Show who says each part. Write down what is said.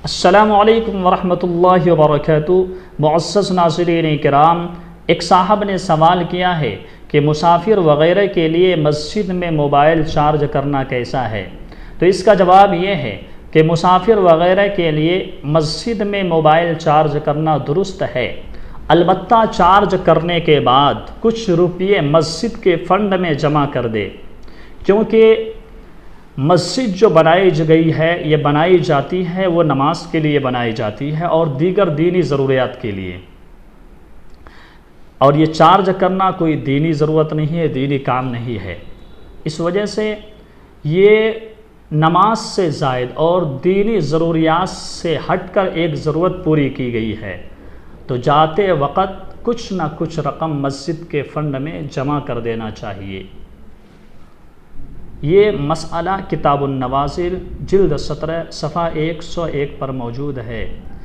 Speaker 1: السلام علیکم ورحمۃ اللہ وبرکاتہ۔ معزز ناظرین کرام، ایک صاحب نے سوال کیا ہے کہ مسافر وغیرہ کے لیے مسجد میں موبائل چارج کرنا کیسا ہے؟ تو اس کا جواب یہ ہے کہ مسافر وغیرہ کے لیے مسجد میں موبائل چارج کرنا درست ہے، البتہ چارج کرنے کے بعد کچھ روپیے مسجد کے فنڈ میں جمع کر دے، کیونکہ مسجد جو بنائی گئی ہے، یہ بنائی جاتی ہے وہ نماز کے لیے بنائی جاتی ہے اور دیگر دینی ضروریات کے لیے، اور یہ چارج کرنا کوئی دینی ضرورت نہیں ہے، دینی کام نہیں ہے۔ اس وجہ سے یہ نماز سے زائد اور دینی ضروریات سے ہٹ کر ایک ضرورت پوری کی گئی ہے، تو جاتے وقت کچھ نہ کچھ رقم مسجد کے فنڈ میں جمع کر دینا چاہیے۔ یہ مسئلہ کتاب النوازل جلد 17 صفحہ 101 پر موجود ہے۔